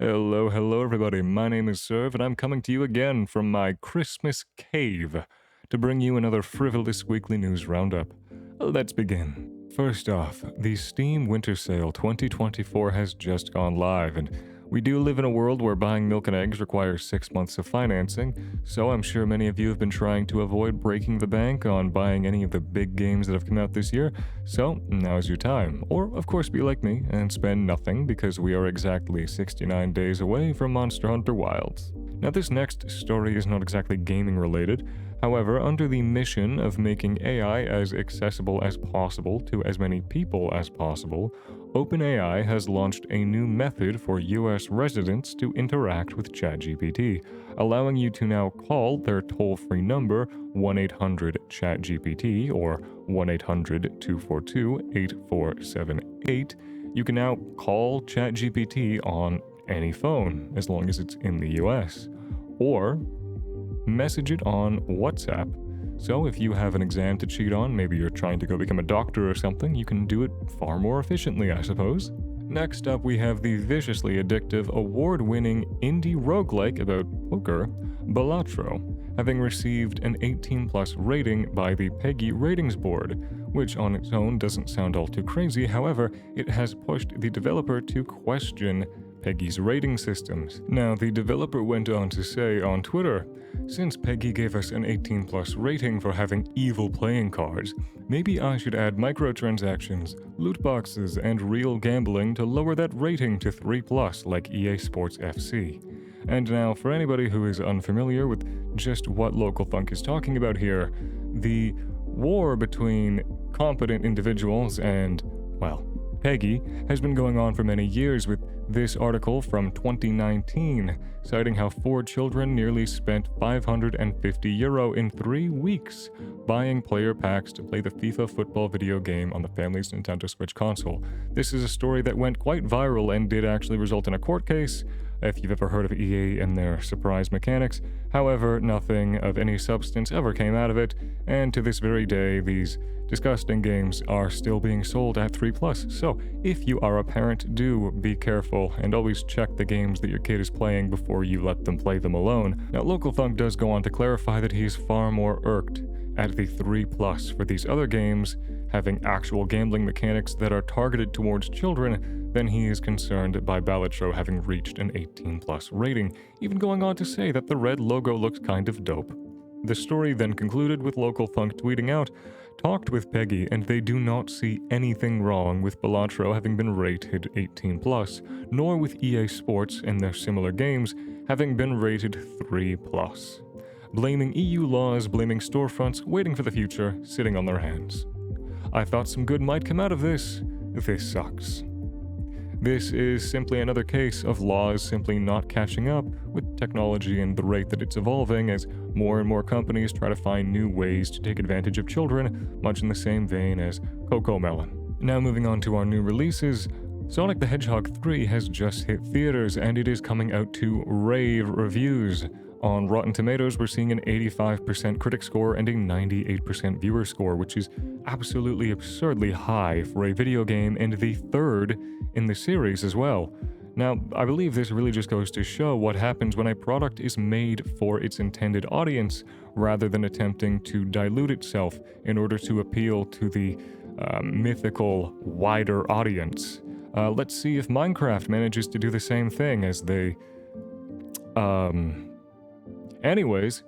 Hello everybody. My name is Cerv, and I'm coming to you again from my Christmas cave to bring you another frivolous weekly news roundup. Let's begin. First off, the Steam Winter Sale 2024 has just gone live, and we do live in a world where buying milk and eggs requires 6 months of financing, so I'm sure many of you have been trying to avoid breaking the bank on buying any of the big games that have come out this year, so now's your time. Or, of course, be like me and spend nothing because we are exactly 69 days away from Monster Hunter Wilds. Now, this next story is not exactly gaming related. However, under the mission of making AI as accessible as possible to as many people as possible, OpenAI has launched a new method for US residents to interact with ChatGPT, allowing you to now call their toll-free number 1-800-ChatGPT or 1-800-242-8478. You can now call ChatGPT on any phone, as long as it's in the US, or message it on WhatsApp. So if you have an exam to cheat on, maybe you're trying to go become a doctor or something, you can do it far more efficiently, I suppose. Next up, we have the viciously addictive, award-winning indie roguelike about poker, Balatro, having received an 18+ rating by the PEGI ratings board, which on its own doesn't sound all too crazy. However, it has pushed the developer to question PEGI's rating systems. Now, the developer went on to say on Twitter, "Since PEGI gave us an 18+ rating for having evil playing cards, maybe I should add microtransactions, loot boxes, and real gambling to lower that rating to 3+ like EA Sports FC." And now, for anybody who is unfamiliar with just what Local Thunk is talking about here, the war between competent individuals and, well, PEGI has been going on for many years, with this article from 2019 citing how 4 children nearly spent €550 in 3 weeks buying player packs to play the FIFA football video game on the family's Nintendo Switch console. This is a story that went quite viral and did actually result in a court case, if you've ever heard of EA and their surprise mechanics. However, nothing of any substance ever came out of it, and to this very day, these disgusting games are still being sold at 3+. So, if you are a parent, do be careful and always check the games that your kid is playing before you let them play them alone. Now, Local Thunk does go on to clarify that he is far more irked at the 3+ for these other games having actual gambling mechanics that are targeted towards children than he is concerned by Balatro having reached an 18+ rating, even going on to say that the red logo looks kind of dope. The story then concluded with Local Thunk tweeting out, "Talked with PEGI and they do not see anything wrong with Balatro having been rated 18+, nor with EA Sports and their similar games having been rated 3+. Blaming EU laws, blaming storefronts, waiting for the future, sitting on their hands. I thought some good might come out of this. This sucks." This is simply another case of laws simply not catching up with technology and the rate that it's evolving as more and more companies try to find new ways to take advantage of children, much in the same vein as Cocomelon. Now moving on to our new releases, Sonic the Hedgehog 3 has just hit theaters and it is coming out to rave reviews. On Rotten Tomatoes, we're seeing an 85% critic score and a 98% viewer score, which is absolutely absurdly high for a video game and the third in the series as well. Now, I believe this really just goes to show what happens when a product is made for its intended audience, rather than attempting to dilute itself in order to appeal to the mythical, wider audience. Let's see if Minecraft manages to do the same thing as they... Anyways,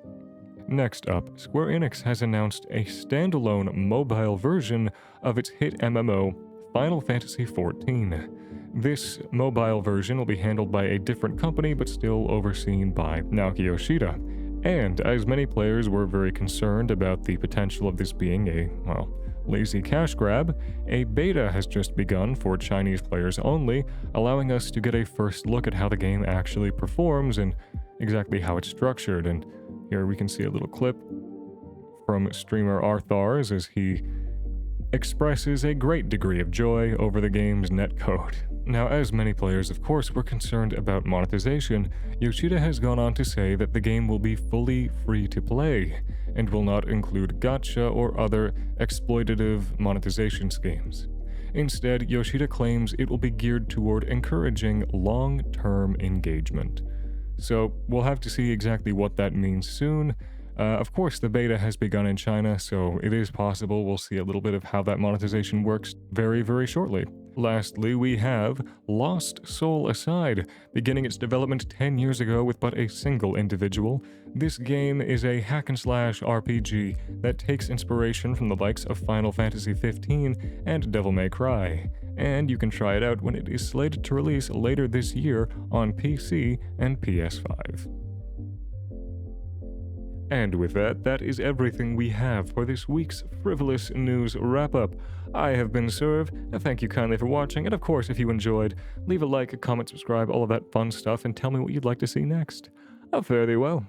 next up, Square Enix has announced a standalone mobile version of its hit MMO, Final Fantasy XIV. This mobile version will be handled by a different company, but still overseen by Naoki Yoshida. And as many players were very concerned about the potential of this being a, well, lazy cash grab, a beta has just begun for Chinese players only, allowing us to get a first look at how the game actually performs and exactly how it's structured. And here we can see a little clip from streamer Arthars as he expresses a great degree of joy over the game's netcode. Now, as many players of course were concerned about monetization, Yoshida has gone on to say that the game will be fully free to play and will not include gacha or other exploitative monetization schemes. Instead, Yoshida claims it will be geared toward encouraging long-term engagement. So we'll have to see exactly what that means soon. Of course, the beta has begun in China, so it is possible we'll see a little bit of how that monetization works very, very shortly. Lastly, we have Lost Soul Aside, beginning its development 10 years ago with but a single individual. This game is a hack-and-slash RPG that takes inspiration from the likes of Final Fantasy XV and Devil May Cry, and you can try it out when it is slated to release later this year on PC and PS5. And with that, that is everything we have for this week's Frivolous News Wrap-Up. I have been Cerv, and thank you kindly for watching, and of course, if you enjoyed, leave a like, a comment, subscribe, all of that fun stuff, and tell me what you'd like to see next. Fare thee well.